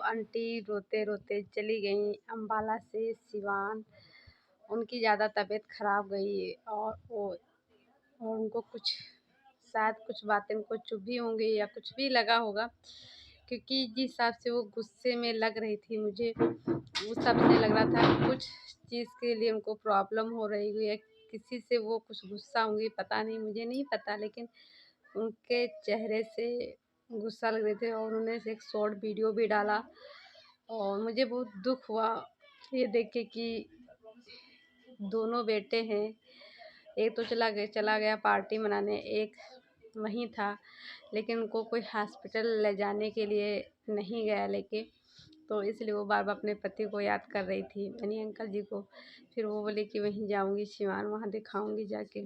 Aunty रोते रोते चली गईं अम्बाला से सिवान। उनकी ज़्यादा तबीयत खराब गई और उनको कुछ शायद कुछ बातें उनको चुभी होंगी या कुछ भी लगा होगा, क्योंकि जिस हिसाब से वो गुस्से में लग रही थी मुझे उस हिसाब से लग रहा था कि कुछ चीज़ के लिए उनको प्रॉब्लम हो रही हुई है, किसी से वो कुछ गुस्सा होंगी, पता नहीं, मुझे नहीं पता, लेकिन उनके चेहरे से गुस्सा लग रहे थे और उन्होंने एक शॉर्ट वीडियो भी डाला। और मुझे बहुत दुख हुआ ये देख के कि दोनों बेटे हैं, एक तो चला गया पार्टी मनाने, एक वहीं था, लेकिन उनको कोई हॉस्पिटल ले जाने के लिए नहीं गया लेके, तो इसलिए वो बार बार अपने पति को याद कर रही थी, यानी अंकल जी को। फिर वो बोले कि वहीं जाऊंगी सिवान, वहाँ दिखाऊंगी जाके।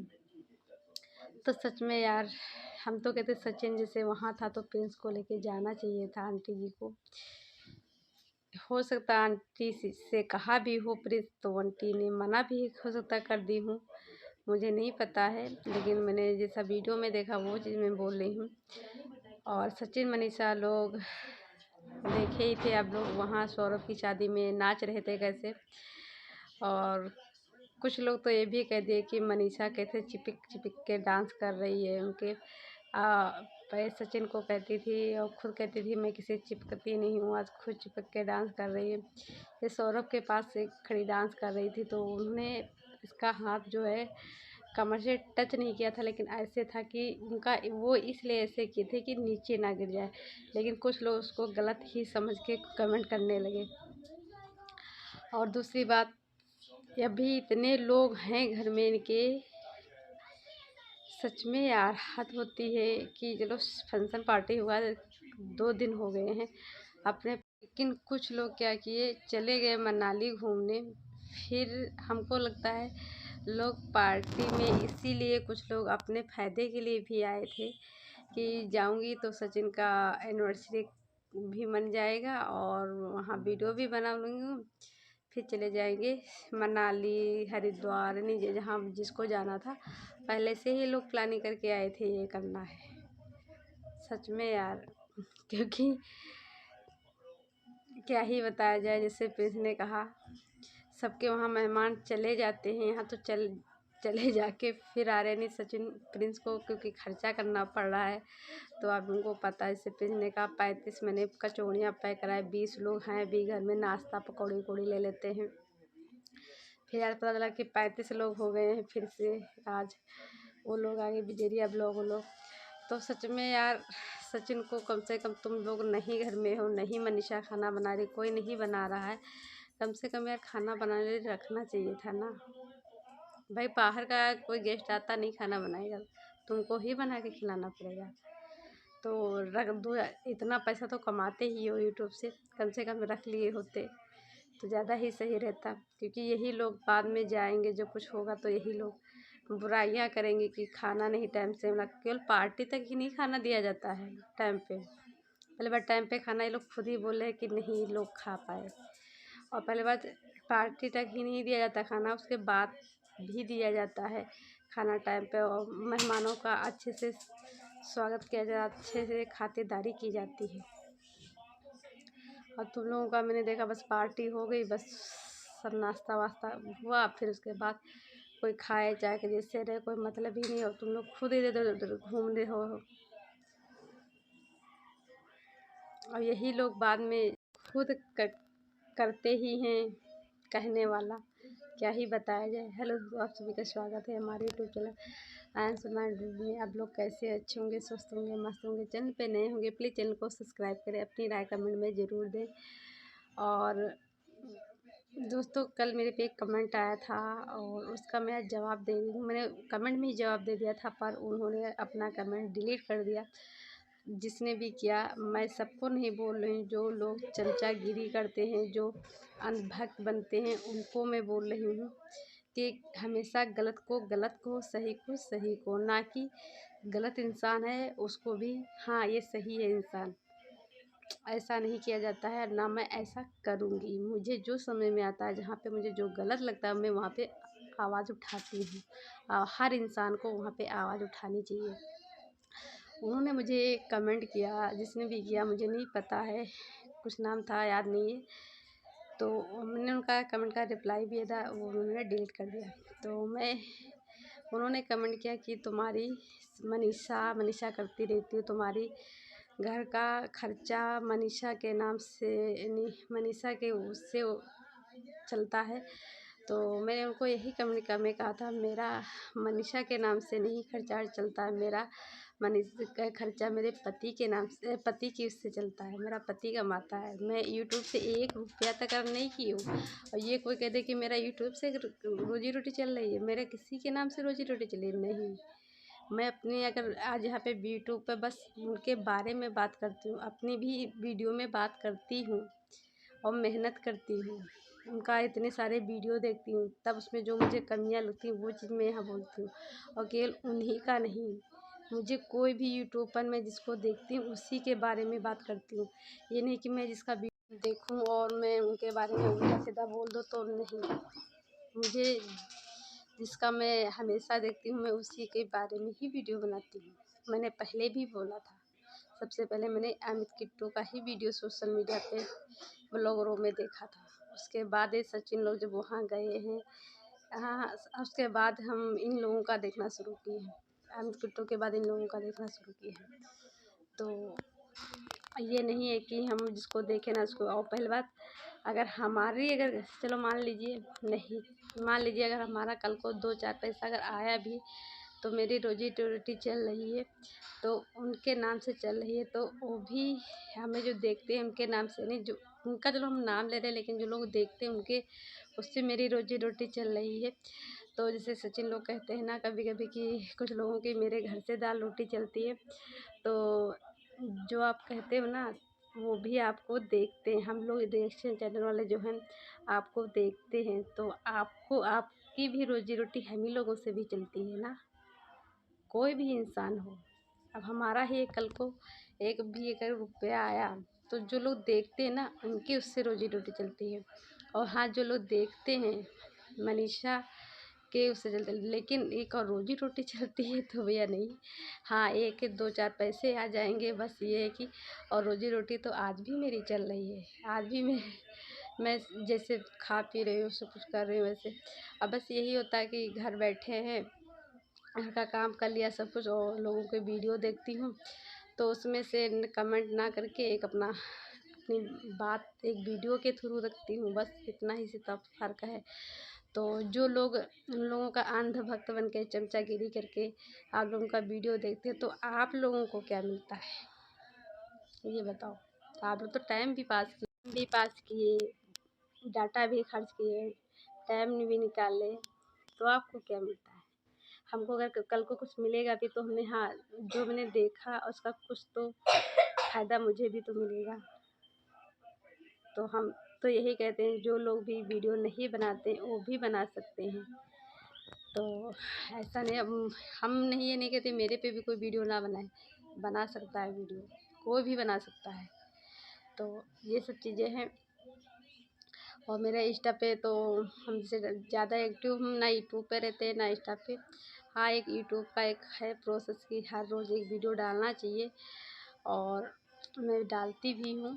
तो सच में यार, हम तो कहते सचिन जैसे वहाँ था तो प्रिंस को लेके जाना चाहिए था आंटी जी को। हो सकता है आंटी से कहा भी हो प्रिंस, तो आंटी ने मना भी हो सकता कर दी हूँ, मुझे नहीं पता है, लेकिन मैंने जैसा वीडियो में देखा वो चीज़ मैं बोल रही हूँ। और सचिन मनीषा लोग देखे ही थे आप लोग, वहाँ सौरभ की शादी में नाच रहे थे कैसे। और कुछ लोग तो ये भी कह दिए कि मनीषा कैसे चिपक चिपक के डांस कर रही है उनके पहले सचिन को कहती थी और खुद कहती थी मैं किसी चिपकती नहीं हूँ, आज खुद चिपक के डांस कर रही है। ये सौरभ के पास से खड़ी डांस कर रही थी तो उन्होंने इसका हाथ जो है कमर से टच नहीं किया था, लेकिन ऐसे था कि उनका वो इसलिए ऐसे किए थे कि नीचे ना गिर जाए, लेकिन कुछ लोग उसको गलत ही समझ के कमेंट करने लगे। और दूसरी बात, अभी इतने लोग हैं घर में इनके, सच में यार हद होती है कि चलो फंक्शन पार्टी हुआ 2 दिन हो गए हैं अपने, लेकिन कुछ लोग क्या किए, चले गए मनाली घूमने। फिर हमको लगता है लोग पार्टी में इसीलिए कुछ लोग अपने फ़ायदे के लिए भी आए थे कि जाऊंगी तो सचिन का एनिवर्सरी भी मन जाएगा और वहाँ वीडियो भी बना लूँगी, फिर चले जाएंगे मनाली हरिद्वार, नहीं जहाँ जिसको जाना था पहले से ही लोग प्लानिंग करके आए थे ये करना है। सच में यार, क्योंकि क्या ही बताया जाए, जैसे प्रिंस ने कहा सबके वहाँ मेहमान चले जाते हैं, यहाँ तो चले जाके फिर आ रहे नहीं सचिन प्रिंस को, क्योंकि खर्चा करना पड़ रहा है। तो आप उनको पता है, जैसे प्रिंस ने कहा 35 मैंने कचौड़ियाँ पैक कराए, 20 लोग हैं अभी घर में, नाश्ता पकौड़ी उकौड़ी ले लेते हैं। फिर यार पता चला कि 35 लोग हो गए हैं फिर से आज, वो लोग आगे बिजेरिया ब्लॉग वो लोग। तो सच में यार सचिन को कम से कम तुम लोग नहीं घर में हो, नहीं मनीषा खाना बना रही, कोई नहीं बना रहा है, कम से कम यार खाना बनाने रखना चाहिए था ना भाई। बाहर का कोई गेस्ट आता नहीं खाना बनाएगा, तुमको ही बना के खिलाना पड़ेगा। तो रख दो, इतना पैसा तो कमाते ही हो यूट्यूब से कम रख लिए होते तो ज़्यादा ही सही रहता, क्योंकि यही लोग बाद में जाएंगे, जो कुछ होगा तो यही लोग बुराइयां करेंगे कि खाना नहीं टाइम से मिला। केवल पार्टी तक ही नहीं खाना दिया जाता है टाइम पे, पहले बार टाइम पे खाना ये लोग खुद ही बोले कि नहीं लोग खा पाए। और पहले बात पार्टी तक ही नहीं दिया जाता खाना, उसके बाद भी दिया जाता है खाना टाइम पे, और मेहमानों का अच्छे से स्वागत किया जाता, अच्छे से खातिरदारी की जाती है। और तुम लोगों का मैंने देखा बस पार्टी हो गई, बस सब नाश्ता वास्ता हुआ, फिर उसके बाद कोई खाए चाहे के जैसे रहे, कोई मतलब ही नहीं, और तुम लोग खुद ही इधर उधर घूम रहे हो। और यही लोग बाद में खुद करते ही हैं कहने वाला, क्या ही बताया जाए। हेलो, आप सभी का स्वागत है हमारे यूट्यूब चैनल आयंस माइंड में। आप लोग कैसे, अच्छे होंगे, स्वस्थ होंगे, मस्त होंगे। चैनल पे नए होंगे प्लीज़ चैनल को सब्सक्राइब करें, अपनी राय कमेंट में ज़रूर दें। और दोस्तों कल मेरे पे एक कमेंट आया था और उसका मैं जवाब दे रही हूँ, मैंने कमेंट में ही जवाब दे दिया था, पर उन्होंने अपना कमेंट डिलीट कर दिया। जिसने भी किया, मैं सबको नहीं बोल रही हूँ, जो लोग चमचागिरी करते हैं, जो अंधभक्त बनते हैं, उनको मैं बोल रही हूँ कि हमेशा गलत को गलत को, सही को सही को, ना कि गलत इंसान है उसको भी हाँ ये सही है इंसान, ऐसा नहीं किया जाता है, ना मैं ऐसा करूँगी। मुझे जो समझ में आता है, जहाँ पे मुझे जो गलत लगता है, मैं वहाँ पे आवाज़ उठाती हूँ। हर इंसान को वहाँ पे आवाज़ उठानी चाहिए। उन्होंने मुझे कमेंट किया, जिसने भी किया मुझे नहीं पता है, कुछ नाम था, याद नहीं है। तो मैंने उनका कमेंट का रिप्लाई भी था, वो उन्होंने डिलीट कर दिया। तो उन्होंने कमेंट किया कि तुम्हारी मनीषा करती रहती हो, तुम्हारी घर का खर्चा मनीषा के नाम से, यानी मनीषा के उससे चलता है। तो मैंने उनको यही कमेंट में कहा था, मेरा मनीषा के नाम से नहीं खर्चा चलता है, मेरा मनीषा का खर्चा मेरे पति के नाम से, पति की उससे चलता है, मेरा पति कमाता है। मैं यूट्यूब से 1 रुपया तक अर्न नहीं की हूँ। और ये कोई कह दे कि मेरा यूट्यूब से रोजी रोटी चल रही है, मेरे किसी के नाम से रोजी रोटी चली नहीं। मैं अपनी अगर आज यहाँ पे यूट्यूब पे बस उनके बारे में बात करती हूँ, अपनी भी वीडियो में बात करती हूँ और मेहनत करती हूँ। उनका इतने सारे वीडियो देखती हूँ, तब उसमें जो मुझे कमियाँ लगती हैं वो चीज़ मैं यहाँ बोलती हूँ। और केवल उन्हीं का नहीं, मुझे कोई भी यूट्यूब पर मैं जिसको देखती हूँ उसी के बारे में बात करती हूँ। ये नहीं कि मैं जिसका वीडियो देखूँ और मैं उनके बारे में उल्टा सीधा बोल दूँ, तो नहीं। मुझे जिसका मैं हमेशा देखती हूँ, मैं उसी के बारे में ही वीडियो बनाती हूँ। मैंने पहले भी बोला था, सबसे पहले मैंने अमित किट्टू का ही वीडियो सोशल मीडिया पे ब्लॉगरों में देखा था। उसके बाद ये सचिन लोग जब वहाँ गए हैं, हाँ, उसके बाद हम इन लोगों का देखना शुरू किए हैं। अमित किट्टू के बाद इन लोगों का देखना शुरू किए हैं। तो ये नहीं है कि हम जिसको देखें ना उसको। और पहली बात, अगर चलो मान लीजिए अगर हमारा कल को 2-4 पैसा अगर आया भी, तो मेरी रोजी रोटी चल रही है, तो उनके नाम से चल रही है। तो वो भी हमें जो देखते हैं उनके नाम से नहीं, जो उनका चलो हम नाम ले रहे हैं, लेकिन जो लोग देखते हैं उनके, उससे मेरी रोजी रोटी चल रही है। तो जैसे सचिन लोग कहते हैं ना कभी कभी कि कुछ लोगों की मेरे घर से दाल रोटी चलती है। तो जो आप कहते हो ना, वो भी आपको देखते हैं। हम लोग रिएक्शन चैनल वाले जो हैं आपको देखते हैं, तो आपकी भी रोजी रोटी हम ही लोगों से भी चलती है ना, कोई भी इंसान हो। अब हमारा ही कल को एक भी अगर रुपया आया, तो जो लोग देखते हैं ना उनकी उससे रोजी रोटी चलती है। और हाँ, जो लोग देखते हैं मनीषा के उससे चलते, लेकिन एक और रोजी रोटी चलती है तो भैया नहीं। हाँ, 1-2-4 पैसे आ जाएंगे, बस ये है कि। और रोजी रोटी तो आज भी मेरी चल रही है, आज भी मैं जैसे खा पी रही हूँ, सब कुछ कर रही हूँ वैसे। अब बस यही होता है कि घर बैठे हैं, घर का काम कर लिया सब कुछ, और लोगों के वीडियो देखती हूँ, तो उसमें से कमेंट ना करके अपनी बात एक वीडियो के थ्रू रखती हूँ, बस इतना ही सिर्फ फ़र्क है। तो जो लोग उन लोगों का अंधभक्त बन के चमचागिरी करके आप लोगों का वीडियो देखते हैं, तो आप लोगों को क्या मिलता है ये बताओ। तो आप लोग तो टाइम भी पास किए, डाटा भी खर्च किए, टाइम भी निकाले, तो आपको क्या मिलता है? हमको अगर कल को कुछ मिलेगा भी, तो हमने, हाँ, जो मैंने देखा उसका कुछ तो फ़ायदा मुझे भी तो मिलेगा। तो हम तो यही कहते हैं, जो लोग भी वीडियो नहीं बनाते वो भी बना सकते हैं। तो ऐसा नहीं, अब हम नहीं, ये नहीं कहते मेरे पे भी कोई वीडियो ना बनाए, बना सकता है वीडियो, कोई भी बना सकता है। तो ये सब चीज़ें हैं। और मेरा इंस्टा पे तो हमसे ज़्यादा एक्टिव हम ना यूट्यूब पे रहते हैं ना इंस्टा पे। हाँ, एक यूट्यूब का एक है प्रोसेस कि हर रोज़ एक वीडियो डालना चाहिए, और मैं डालती भी हूँ।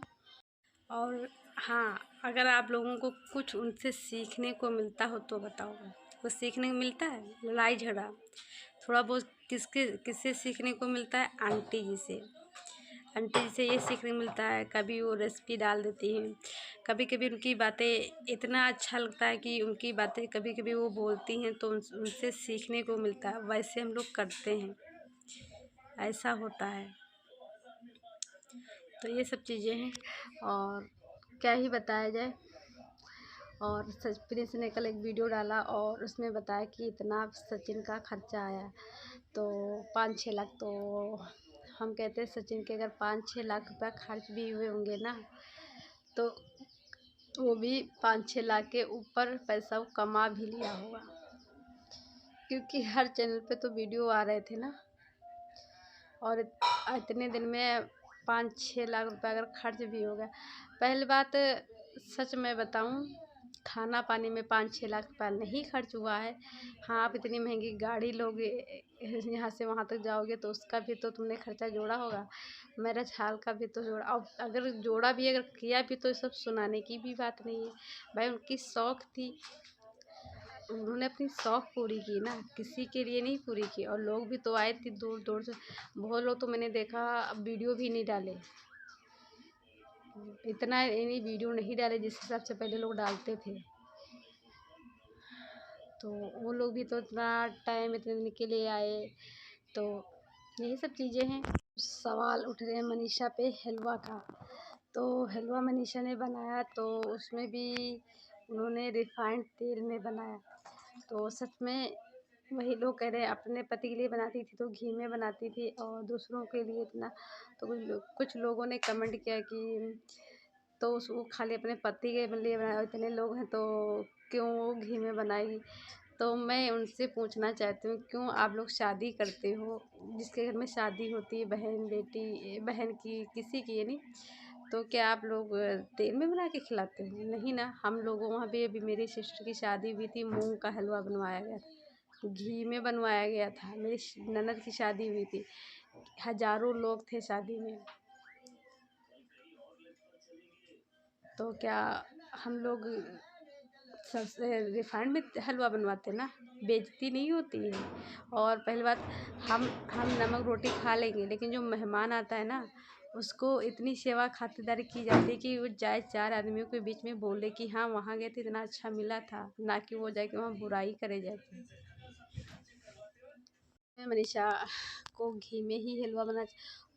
और हाँ, अगर आप लोगों को कुछ उनसे सीखने को मिलता हो तो बताओ। कुछ सीखने को मिलता है? लड़ाई झगड़ा थोड़ा बहुत किससे सीखने को मिलता है? आंटी जी से। आंटी जी से ये सीखने को मिलता है, कभी वो रेसिपी डाल देती हैं, कभी कभी उनकी बातें इतना अच्छा लगता है कि उनकी बातें कभी कभी वो बोलती हैं तो उनसे सीखने को मिलता है, वैसे हम लोग करते हैं, ऐसा होता है। तो ये सब चीज़ें हैं, और क्या ही बताया जाए। और प्रिंस ने कल एक वीडियो डाला और उसमें बताया कि इतना सचिन का खर्चा आया, तो 5-6 लाख। तो हम कहते हैं सचिन के अगर 5-6 लाख रुपया खर्च भी हुए होंगे ना, तो वो भी 5-6 लाख के ऊपर पैसा वो कमा भी लिया होगा, क्योंकि हर चैनल पे तो वीडियो आ रहे थे ना। और इतने दिन में 5-6 लाख रुपया अगर खर्च भी हो गया, पहली बात सच में बताऊं, खाना पानी में 5-6 लाख रुपया नहीं खर्च हुआ है। हाँ, आप इतनी महंगी गाड़ी लोगे, यहाँ से वहाँ तक जाओगे तो उसका भी तो तुमने खर्चा जोड़ा होगा, मैरिज हॉल का भी तो जोड़ा। और अगर जोड़ा भी, अगर किया भी, तो ये सब सुनाने की भी बात नहीं है भाई। उनकी शौक थी, उन्होंने अपनी शौक पूरी की ना, किसी के लिए नहीं पूरी की। और लोग भी तो आए थे दूर दूर से, बहुत लोग तो मैंने देखा वीडियो भी नहीं डाले, इतना इन्हीं वीडियो नहीं डाले जिस हिसाब से पहले लोग डालते थे। तो वो लोग भी तो इतना टाइम, इतने दिन के लिए आए। तो यही सब चीज़ें हैं। सवाल उठ रहे हैं मनीषा पे हलवा का। तो हलवा मनीषा ने बनाया तो उसमें भी उन्होंने रिफाइंड तेल में बनाया। तो सच में वही लोग कह रहे हैं, अपने पति के लिए बनाती थी तो घी में बनाती थी, और दूसरों के लिए इतना। तो कुछ लोगों ने कमेंट किया कि तो वो खाली अपने पति के लिए बनाया, इतने लोग हैं तो क्यों वो घी में बनाएगी। तो मैं उनसे पूछना चाहती हूँ, क्यों आप लोग शादी करते हो, जिसके घर में शादी होती है, बहन बेटी, बहन की, किसी की, ये नहीं, तो क्या आप लोग तेल में बना के खिलाते हो? नहीं ना। हम लोगों वहाँ पे अभी मेरी सिस्टर की शादी हुई थी, मूंग का हलवा बनवाया गया था, घी में बनवाया गया था। मेरी ननद की शादी हुई थी, हजारों लोग थे शादी में। तो क्या हम लोग सबसे रिफाइंड में हलवा बनवाते ना, बेइज्जती नहीं होती है। और पहली बात, हम नमक रोटी खा लेंगे, लेकिन जो मेहमान आता है ना, उसको इतनी सेवा खातिरदारी की जाती है कि वो जाए 4 आदमियों के बीच में बोले कि हाँ वहाँ गए थे इतना अच्छा मिला था, ना कि वो जाके वहाँ बुराई करे जाके। मनीषा को घी में ही हलवा बना,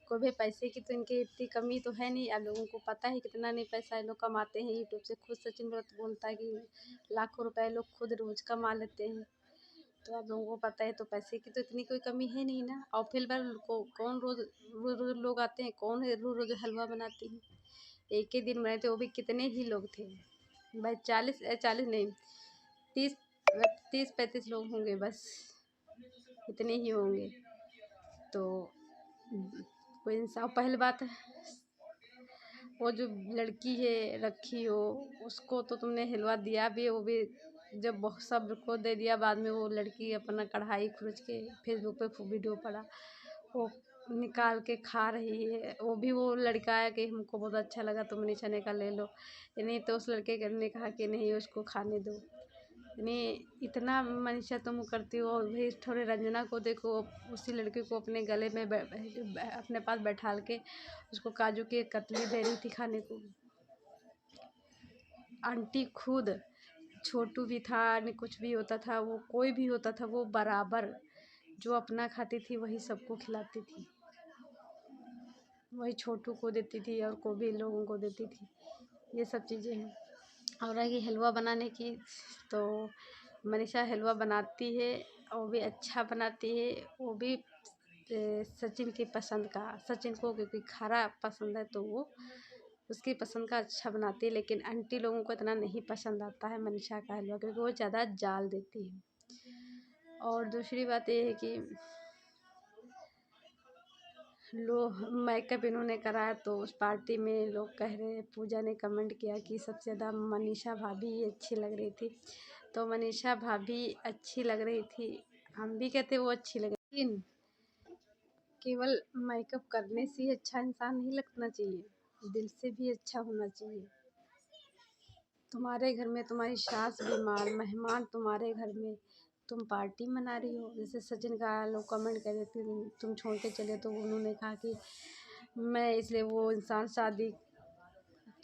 कोई भी पैसे की तो इनकी इतनी कमी तो है नहीं। आप लोगों को पता है कितना नहीं पैसा ये लोग कमाते हैं यूट्यूब से। खुद सचिन व्रत बोलता है कि लाखों रुपए लोग खुद रोज कमा लेते हैं। तो आप लोगों को पता है, तो पैसे की तो इतनी कोई कमी है नहीं ना। और फिर बार कौन रोज रोज रोज लोग आते हैं, कौन है रोज रोज हलवा बनाती है। एक ही दिन बनाए थे, वो भी कितने ही लोग थे भाई, 40 नहीं, 30-35 लोग होंगे बस, इतने ही होंगे। तो कोई इंसान, पहली बात है वो जो लड़की है रखी हो, उसको तो तुमने हलवा दिया भी, वो भी जब बहुत सबको दे दिया, बाद में वो लड़की अपना कढ़ाई खुरच के फेसबुक पे वीडियो पड़ा, वो निकाल के खा रही है। वो भी वो लड़का आया कि हमको बहुत अच्छा लगा तो मनीषा ने कहा ले लो, नहीं तो उस लड़के ने कहा कि नहीं उसको खाने दो। नहीं, इतना मनीषा तुम करती हो। और भी थोड़े रंजना को देखो, उसी लड़के को अपने गले में अपने पास बैठाल के उसको काजू की कतली दे रही थी खाने को। आंटी खुद, छोटू भी था, नहीं कुछ भी होता था, वो कोई भी होता था, वो बराबर जो अपना खाती थी वही सबको खिलाती थी, वही छोटू को देती थी और को भी लोगों को देती थी। ये सब चीज़ें हैं। और रही हलवा बनाने की, तो मनीषा हलवा बनाती है, वो भी अच्छा बनाती है, वो भी सचिन की पसंद का। सचिन को क्योंकि खारा पसंद है तो वो उसकी पसंद का अच्छा बनाती है। लेकिन आंटी लोगों को इतना नहीं पसंद आता है मनीषा का हलवा, क्योंकि वो ज़्यादा जाल देती है। और दूसरी बात ये है कि लोग मेकअप इन्होंने कराया, तो उस पार्टी में लोग कह रहे हैं, पूजा ने कमेंट किया कि सबसे ज़्यादा मनीषा भाभी अच्छी लग रही थी। तो मनीषा भाभी अच्छी लग रही थी, हम भी कहते वो अच्छी लग रही, लेकिन केवल मेकअप करने से ही अच्छा इंसान नहीं लगना चाहिए, दिल से भी अच्छा होना चाहिए। तुम्हारे घर में तुम्हारी सास बीमार, मेहमान तुम्हारे घर में, तुम पार्टी मना रही हो। जैसे सचिन का लोग कमेंट कर रहे थे तुम छोड़ के चले, तो उन्होंने कहा कि मैं, इसलिए वो इंसान शादी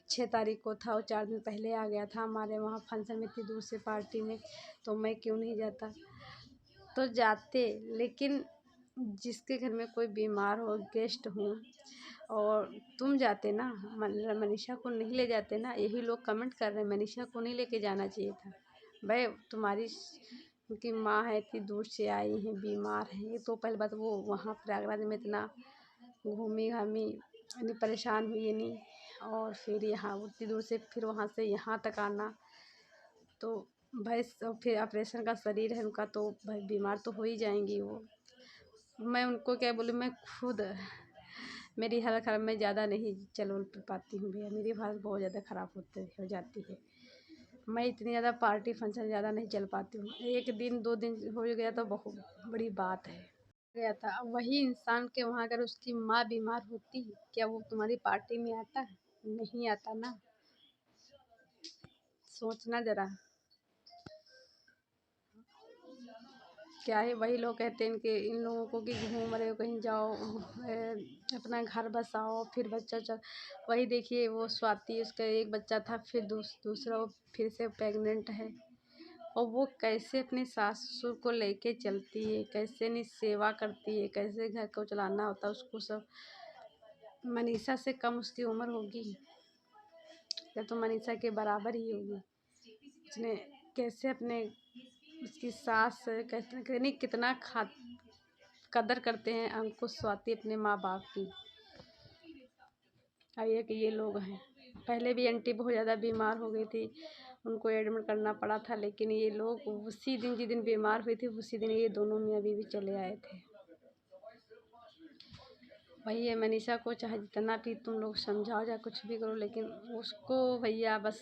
6 तारीख को था और 4 दिन पहले आ गया था हमारे वहाँ फंक्शन में, इतनी दूर से पार्टी में, तो मैं क्यों नहीं जाता। तो जाते, लेकिन जिसके घर में कोई बीमार हो, गेस्ट हो, और तुम जाते ना, मनीषा को नहीं ले जाते ना। यही लोग कमेंट कर रहे हैं मनीषा को नहीं लेके जाना चाहिए था भाई। तुम्हारी उनकी माँ है, इतनी दूर से आई हैं, बीमार है, तो पहले बात वो वहाँ प्रयागराज में इतना घूमी घामी, इतनी परेशान हुई नहीं, और फिर यहाँ उतनी दूर से फिर वहाँ से यहाँ तक आना, तो भाई फिर ऑपरेशन का शरीर है उनका, तो भाई बीमार तो हो ही जाएंगी वो। मैं उनको क्या बोलूँ, मैं खुद, मेरी हालत ख़राब, मैं ज़्यादा नहीं चल पाती हूँ भैया, मेरी हालत बहुत ज़्यादा ख़राब हो जाती है। मैं इतनी ज़्यादा पार्टी फंक्शन ज़्यादा नहीं चल पाती हूँ, 1 दिन 2 दिन हो गया तो बहुत बड़ी बात है। गया था। अब वही इंसान के वहाँ अगर उसकी माँ बीमार होती, क्या वो तुम्हारी पार्टी में आता? नहीं आता ना। सोचना ज़रा। क्या है, वही लोग कहते हैं इनके इन लोगों को कि घूम रहे हो कहीं जाओ, अपना घर बसाओ, फिर बच्चा वही देखिए वो स्वाति, उसका एक बच्चा था, फिर दूसरा वो फिर से प्रेग्नेंट है। और वो कैसे अपने सास ससुर को लेके चलती है, कैसे नहीं सेवा करती है, कैसे घर को चलाना होता है उसको सब। मनीषा से कम उसकी उम्र होगी या तो मनीषा के बराबर ही होगी। उसने कैसे अपने उसकी सास कैसे नहीं कितना कदर करते हैं अंकुश स्वाति अपने माँ बाप की। और ये लोग हैं। पहले भी आंटी बहुत ज़्यादा बीमार हो गई थी, उनको एडमिट करना पड़ा था, लेकिन ये लोग उसी दिन जिस दिन बीमार हुई थी उसी दिन ये दोनों मियाँ बीवी चले आए थे। वही है, मनीषा को चाहे जितना भी तुम लोग समझाओ या कुछ भी करो, लेकिन उसको भैया बस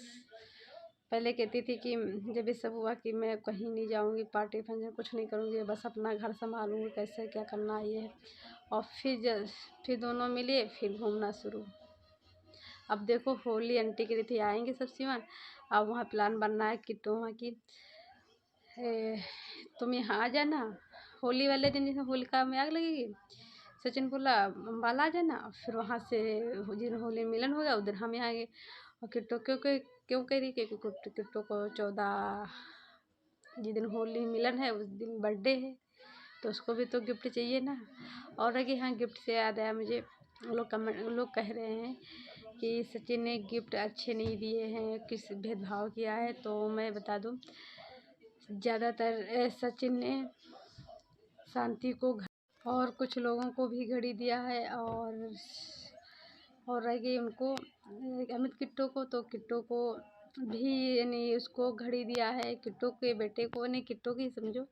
पहले कहती थी कि जब ये सब हुआ कि मैं कहीं नहीं जाऊंगी, पार्टी फंक्शन कुछ नहीं करूंगी, बस अपना घर संभालूंगी, कैसे क्या करना है ये है। और फिर दोनों मिले, फिर घूमना शुरू। अब देखो होली आंटी के लिए थी, आएंगे सब सिवान। अब वहाँ प्लान बनना है किट्टू वहाँ की, तुम यहाँ आ जाना होली वाले दिन, जैसे होलिका में आग लगेगी। सचिन बोला अम्बाला आ जाना, फिर वहाँ से जिन होली मिलन होगा उधर हम यहाँ आएंगे। और किट्टू क्यों कह रही, क्योंकि किट्टू को 14 जिस दिन होली मिलन है उस दिन बर्थडे है, तो उसको भी तो गिफ्ट चाहिए ना। और अगे हाँ, गिफ्ट से याद आया मुझे, लोग कह रहे हैं कि सचिन ने गिफ्ट अच्छे नहीं दिए हैं, किस भेदभाव किया है। तो मैं बता दूं, ज़्यादातर सचिन ने शांति को और कुछ लोगों को भी घड़ी दिया है। और रह गई उनको अमित किट्टू को, तो किट्टू को भी यानी उसको घड़ी दिया है, किट्टू के बेटे को, नहीं किट्टू की समझो।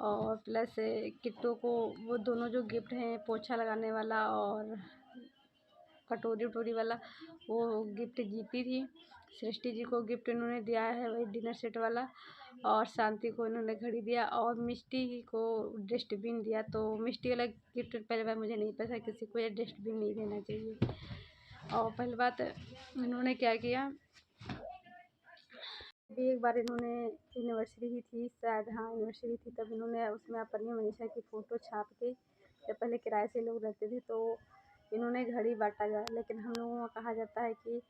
और प्लस किट्टू को वो दोनों जो गिफ्ट हैं, पोछा लगाने वाला और कटोरी वटोरी वाला, वो गिफ्ट जीती थी। सृष्टि जी को गिफ्ट इन्होंने दिया है वही डिनर सेट वाला, और शांति को इन्होंने घड़ी दिया, और मिष्टी को डस्टबिन दिया। तो मिष्टी वाला गिफ्ट पहले बार मुझे नहीं पता, किसी को ये डस्टबिन नहीं देना चाहिए। और पहली बात इन्होंने क्या किया, भी एक बार इन्होंने एनिवर्सरी ही थी शायद, हाँ एनिवर्सरी थी, तब इन्होंने उसमें अपनी मनीषा की फ़ोटो छाप के, जब पहले किराए से लोग रहते थे तो इन्होंने घड़ी बांटा जाए। लेकिन हम लोगों को कहा जाता है कि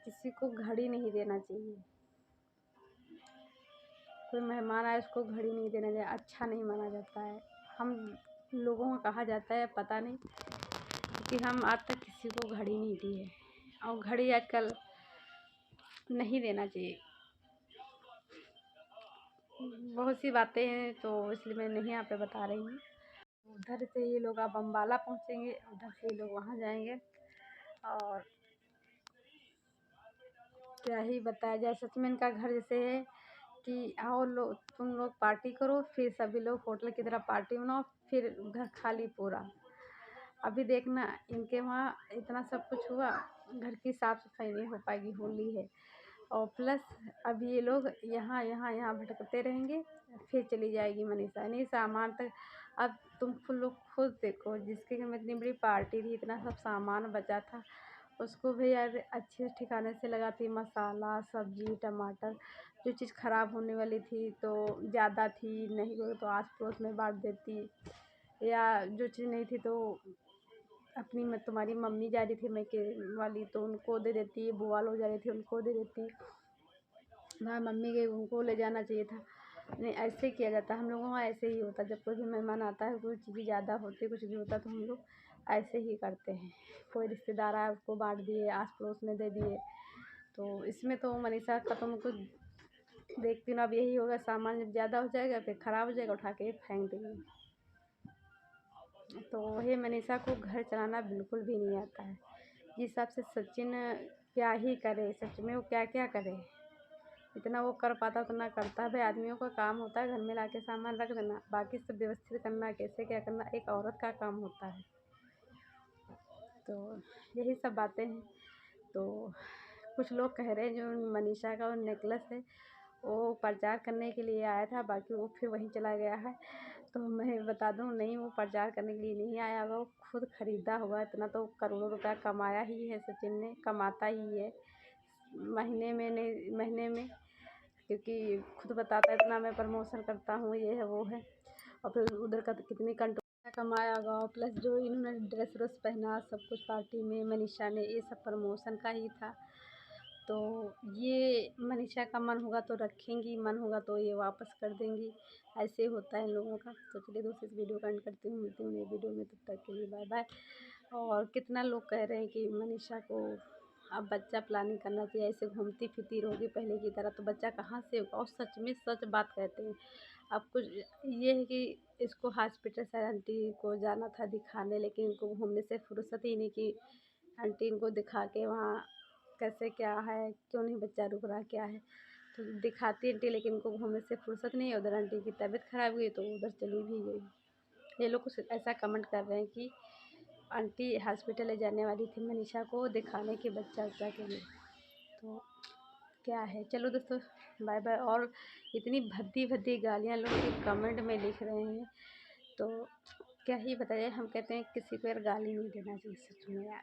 किसी को घड़ी नहीं देना चाहिए, कोई मेहमान आए उसको घड़ी नहीं देना चाहिए, अच्छा नहीं माना जाता है। हम लोगों को कहा जाता है, पता नहीं, क्योंकि हम आज तक किसी को घड़ी नहीं दी है, और घड़ी आजकल नहीं देना चाहिए। बहुत सी बातें हैं तो इसलिए मैं नहीं यहाँ पे बता रही हूँ। उधर से ये लोग अब अम्बाला पहुँचेंगे, उधर से ये लोग वहाँ जाएंगे। और क्या ही बताया जाए, सच में इनका घर जैसे है कि आओ लोग, तुम लोग पार्टी करो, फिर सभी लोग होटल की तरह पार्टी बनाओ, फिर घर खाली पूरा। अभी देखना इनके वहाँ इतना सब कुछ हुआ, घर की साफ सफाई नहीं हो पाएगी, होली है। और प्लस अब ये लोग यहाँ यहाँ यहाँ भटकते रहेंगे, फिर चली जाएगी मनीषा, नहीं सामान तक। अब तुम लोग खुद देखो, जिसके घर में इतनी बड़ी पार्टी थी, इतना सब सामान बचा था, उसको भी यार अच्छे ठिकाने से लगाती, मसाला सब्जी टमाटर, जो चीज़ ख़राब होने वाली थी तो ज़्यादा थी नहीं हो तो आस पड़ोस में बांट देती, या जो चीज़ नहीं थी तो अपनी तुम्हारी मम्मी जा रही थी मैके वाली तो उनको दे देती, बुआ लोग जा रही थी उनको दे देती, वहाँ मम्मी के उनको ले जाना चाहिए था। नहीं ऐसे किया जाता, हम लोगों का ऐसे ही होता, जब कोई भी मेहमान आता है, कोई चीज़ ज़्यादा होती कुछ भी होता तो हम लोग ऐसे ही करते हैं। कोई रिश्तेदार आया उसको बांट दिए, आस पड़ोस में दे दिए। तो इसमें तो मनीषा का तो मुझको देखती हूँ, अब यही होगा, सामान जब ज़्यादा हो जाएगा फिर ख़राब हो जाएगा, उठा के फेंक देंगे। तो वही मनीषा को घर चलाना बिल्कुल भी नहीं आता है। जिस हिसाब से सचिन क्या ही करे, सच में वो क्या क्या करे, इतना वो कर पाता उतना करता है। भाई आदमियों का काम होता है घर में लाके सामान रख देना, बाकी सब व्यवस्थित करना, कैसे क्या करना एक औरत का काम होता है। तो यही सब बातें हैं। तो कुछ लोग कह रहे हैं जो मनीषा का वो नेकलेस है वो प्रचार करने के लिए आया था, बाकी वो फिर वहीं चला गया है। तो मैं बता दूँ, नहीं, वो प्रचार करने के लिए नहीं आया होगा, वो खुद ख़रीदा हुआ। इतना तो करोड़ों रुपया कमाया ही है सचिन ने, कमाता ही है महीने में, क्योंकि खुद बताता है इतना मैं प्रमोशन करता हूँ, ये है वो है। और फिर उधर का तो कितनी कंट्रोल कमाया होगा। और प्लस जो इन्होंने ड्रेस व्रेस पहना सब कुछ पार्टी में मनीषा ने, ये सब प्रमोशन का ही था। तो ये मनीषा का मन होगा तो रखेंगी, मन होगा तो ये वापस कर देंगी, ऐसे होता है इन लोगों का। तो चलिए दोस्तों, इस वीडियो का एंड करती हूँ, मिलती हूँ नई वीडियो में, तब तक के लिए बाय बाय। और कितना लोग कह रहे हैं कि मनीषा को अब बच्चा प्लानिंग करना चाहिए, ऐसे घूमती फिरती रहोगी पहले की तरह तो बच्चा कहाँ से होगा। और सच में सच बात कहते हैं। अब कुछ ये है कि इसको हॉस्पिटल से आंटी को जाना था दिखाने, लेकिन इनको घूमने से फुर्सत ही नहीं कि आंटी इनको दिखा के वहाँ कैसे क्या है, क्यों नहीं बच्चा रुक रहा, क्या है। तो दिखाती आंटी, लेकिन इनको घूमने से फुर्सत नहीं है। उधर आंटी की तबीयत ख़राब हुई तो उधर चली भी गई। ये लोग कुछ ऐसा कमेंट कर रहे हैं कि आंटी हॉस्पिटल ले जाने वाली थी मनीषा को दिखाने के बच्चा उच्चा के लिए। तो क्या है, चलो दोस्तों, बाय बाय। और इतनी भद्दी भद्दी गालियाँ लोग के कमेंट में लिख रहे हैं, तो क्या ही बताइए। हम कहते हैं किसी को यार गाली नहीं देना चाहिए सच में यार।